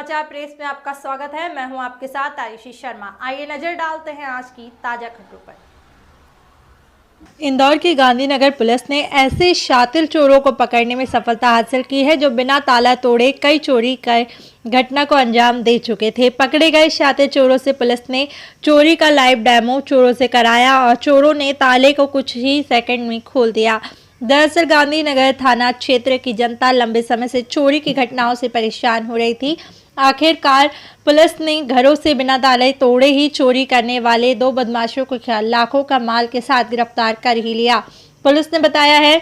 समाचार प्रेस में आपका स्वागत है। मैं हूं आपके साथ आयुषी शर्मा। आइए नजर डालते हैं आज की ताजा खबरों पर। इंदौर की गांधीनगर पुलिस ने ऐसे शातिर चोरों को पकड़ने में सफलता हासिल की है जो बिना ताला तोड़े कई चोरी की घटना को अंजाम दे चुके थे। पकड़े गए शातिर चोरों से पुलिस ने चोरी का लाइव डेमो चोरों से कराया और चोरों ने ताले को कुछ ही सेकंड में खोल दिया। दरअसल गांधीनगर थाना क्षेत्र की जनता लंबे समय से चोरी की घटनाओं से परेशान हो रही थी। आखिरकार पुलिस ने घरों से बिना ताले तोड़े ही चोरी करने वाले 2 बदमाशों को लाखों का माल के साथ गिरफ्तार कर ही लिया। पुलिस ने बताया है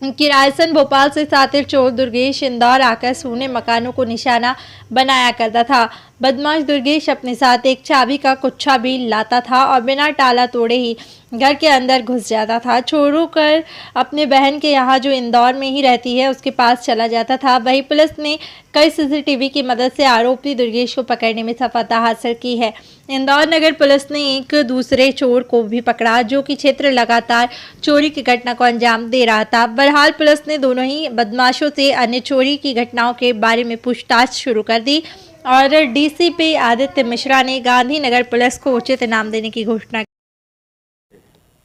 कि रायसन भोपाल से शातिर चोर दुर्गेश इंदौर आकर सूने मकानों को निशाना बनाया करता था। बदमाश दुर्गेश अपने साथ एक चाबी का गुच्छा भी लाता था और बिना ताला तोड़े ही घर के अंदर घुस जाता था। चोरों कर अपने बहन के यहाँ जो इंदौर में ही रहती है उसके पास चला जाता था। वहीं पुलिस ने कई सीसीटीवी की मदद से आरोपी दुर्गेश को पकड़ने में सफलता हासिल की है। इंदौर नगर पुलिस ने एक दूसरे चोर को भी पकड़ा जो कि क्षेत्र लगातार चोरी की घटना को अंजाम दे रहा था। बहरहाल पुलिस ने दोनों ही बदमाशों से अन्य चोरी की घटनाओं के बारे में पूछताछ शुरू कर दी और डीसीपी आदित्य मिश्रा ने गांधीनगर पुलिस को उचित इनाम देने की घोषणा की।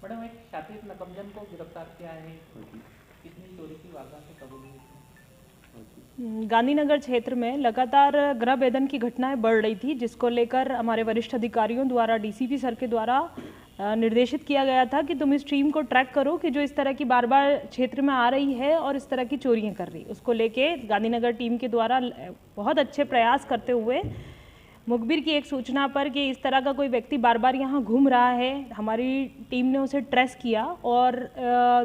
मैडम, एक शातिर नकमजन को गिरफ्तार किया है। कितनी चोरी की वारदातें कबूल हुई? गांधीनगर क्षेत्र में लगातार गृह भेदन की घटनाएं बढ़ रही थी, जिसको लेकर हमारे वरिष्ठ अधिकारियों द्वारा डीसीपी सर के द्वारा निर्देशित किया गया था कि तुम इस टीम को ट्रैक करो कि जो इस तरह की बार बार क्षेत्र में आ रही है और इस तरह की चोरियां कर रही। उसको लेके गांधीनगर टीम के द्वारा बहुत अच्छे प्रयास करते हुए मुखबिर की एक सूचना पर कि इस तरह का कोई व्यक्ति बार बार यहाँ घूम रहा है, हमारी टीम ने उसे ट्रेस किया और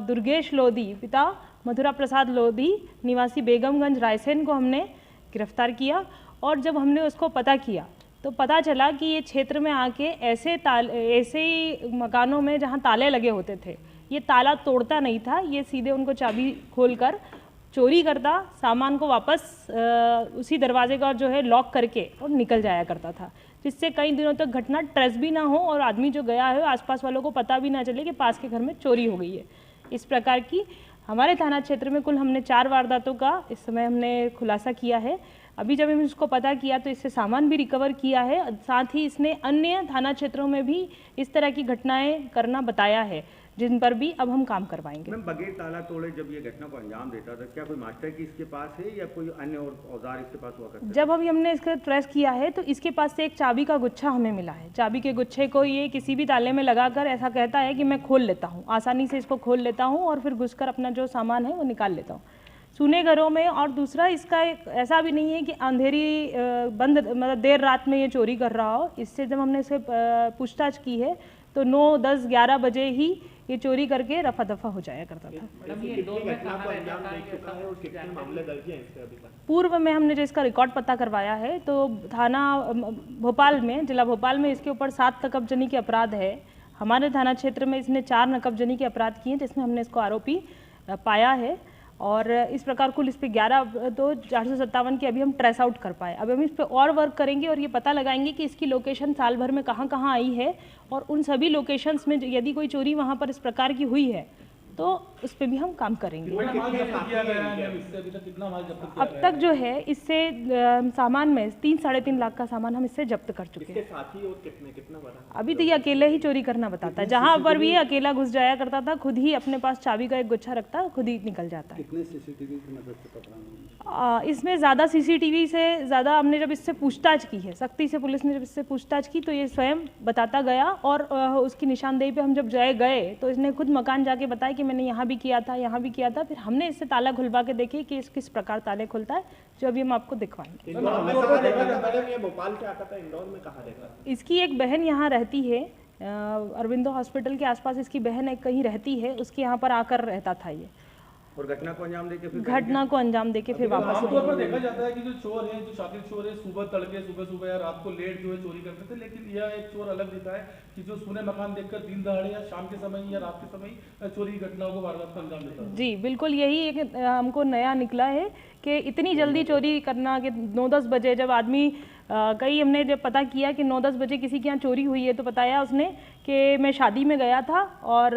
दुर्गेश लोधी पिता मथुरा प्रसाद लोधी निवासी बेगमगंज रायसेन को हमने गिरफ्तार किया। और जब हमने उसको पता किया तो पता चला कि ये क्षेत्र में आके ऐसे ही मकानों में जहाँ ताले लगे होते थे, ये ताला तोड़ता नहीं था, ये सीधे उनको चाबी खोलकर चोरी करता, सामान को वापस उसी दरवाजे का जो है लॉक करके और निकल जाया करता था, जिससे कई दिनों तक घटना ट्रेस भी ना हो और आदमी जो गया है आसपास वालों को पता भी ना चले कि पास के घर में चोरी हो गई है। इस प्रकार की हमारे थाना क्षेत्र में कुल हमने 4 वारदातों का इस समय हमने खुलासा किया है। अभी जब हमने इसको पता किया तो इससे सामान भी रिकवर किया है, साथ ही इसने अन्य थाना क्षेत्रों में भी इस तरह की घटनाएं करना बताया है, जिन पर भी अब हम काम करवाएंगे। मैम, बगैर ताला तोड़े जब ये घटना को अंजाम देता था, क्या कोई मास्टर की इसके पास है या कोई अन्य औजार इसके पास हुआ करता है? जब अभी हमने इसका ट्रेस किया है तो इसके पास से एक चाबी का गुच्छा हमें मिला है। चाबी के गुच्छे को ये किसी भी ताले में लगाकर ऐसा कहता है कि मैं खोल लेता हूँ, आसानी से इसको खोल लेता हूँ और फिर घुसकर अपना जो सामान है वो निकाल लेता हूँ सूने घरों में। और दूसरा, इसका ऐसा भी नहीं है कि अंधेरी बंद मतलब देर रात में ये चोरी कर रहा हो। इससे जब हमने इसे पूछताछ की है तो 9, 10, 11 बजे ही ये चोरी करके रफा दफा हो जाया करता था। पूर्व में हमने जो इसका रिकॉर्ड पता करवाया है तो थाना भोपाल में, जिला भोपाल में इसके ऊपर 7 नकबजनी के अपराध है। हमारे थाना क्षेत्र में इसने 4 नकबजनी के अपराध किए जिसमें हमने इसको आरोपी पाया है और इस प्रकार कुल इस पे 11 तो 457 की अभी हम ट्रेस आउट कर पाए। अभी हम इस पे और वर्क करेंगे और ये पता लगाएंगे कि इसकी लोकेशन साल भर में कहाँ कहाँ आई है और उन सभी लोकेशंस में यदि कोई चोरी वहाँ पर इस प्रकार की हुई है तो उस पर भी हम काम करेंगे। अब तक जो है इससे सामान में 3-3.5 लाख का सामान हम इससे जब्त कर चुके हैं। साथी और कितना बड़ा? अभी तो ये अकेले ही चोरी करना बताता है, जहाँ पर भी ये अकेला घुस जाया करता था, खुद ही अपने पास चाबी का एक गुच्छा रखता, खुद ही निकल जाता है। कितने सीसीटीवी की मदद से पकड़ा? इसमें ज़्यादा सीसीटीवी से ज़्यादा हमने जब इससे पूछताछ की है, सख्ती से पुलिस ने जब इससे पूछताछ की तो ये स्वयं बताता गया और उसकी निशानदेही पे हम जब गए तो इसने खुद मकान जाके बताया कि मैंने यहाँ भी किया था, यहाँ भी किया था। फिर हमने इससे ताला खुलवा के देखे कि इस किस प्रकार ताले खुलता है, जो अभी हम आपको दिखवाएंगे। इसकी एक बहन यहाँ रहती है, अरविंदो हॉस्पिटल के आसपास इसकी बहन एक कहीं रहती है, उसके यहाँ पर आकर रहता था ये और घटना को अंजाम देके फिर वापस आमतौर पर देखा जाता है कि जो चोर हैं, जो शातिर चोर है, सुबह या रात को लेट जो है चोरी करते थे, लेकिन यह एक चोर अलग दिखा है कि जो सूने मकान देखकर दिन दहाड़े या शाम के समय या रात के समय चोरी की घटनाओं को वारदात को अंजाम देता है। जी बिल्कुल, यही एक हमको नया निकला है कि इतनी जल्दी चोरी करना कि 9-10 बजे जब आदमी कई हमने जब पता किया कि 9-10 बजे किसी के यहाँ चोरी हुई है तो बताया उसने कि मैं शादी में गया था और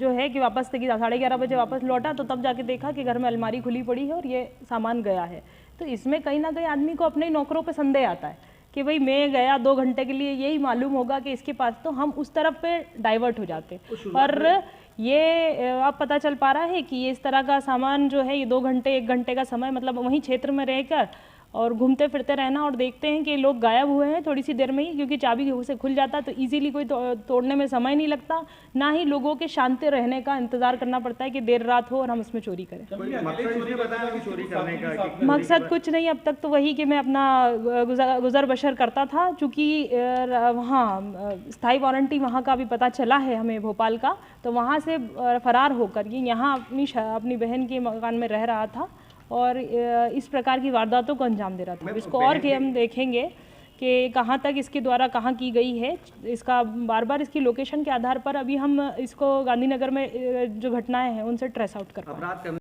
जो है कि वापस 11:30 बजे वापस लौटा तो तब जाके देखा कि घर में अलमारी खुली पड़ी है और ये सामान गया है, तो इसमें कहीं ना कहीं आदमी को अपने नौकरों पे संदेह आता है कि भाई मैं गया 2 घंटे के लिए, यही मालूम होगा कि इसके पास, तो हम उस तरफ पे डाइवर्ट हो जाते हैं। पर ये अब पता चल पा रहा है कि ये इस तरह का सामान जो है, ये 2 घंटे 1 घंटे का समय, मतलब वहीं क्षेत्र में रहकर और घूमते फिरते रहना, और देखते हैं कि लोग गायब हुए हैं थोड़ी सी देर में ही, क्योंकि चाबी से खुल जाता है तो इजीली कोई तोड़ने में समय नहीं लगता, ना ही लोगों के शांति रहने का इंतजार करना पड़ता है कि देर रात हो और हम उसमें चोरी करें। कोई मकसद इसने बताया कि चोरी करने का? मकसद कुछ नहीं, अब तक तो वही कि मैं अपना गुजर बसर करता था, चूँकि वहाँ स्थायी वारंटी वहाँ का भी पता चला है हमें, भोपाल का, तो वहाँ से फरार होकर ये यहाँ अपनी बहन के मकान में रह रहा था और इस प्रकार की वारदातों को अंजाम दे रहा था। इसको और कि हम देखेंगे कि कहाँ तक इसके द्वारा कहाँ की गई है, इसका बार बार इसकी लोकेशन के आधार पर अभी हम इसको गांधीनगर में जो घटनाएं हैं उनसे ट्रेस आउट कर पाएं।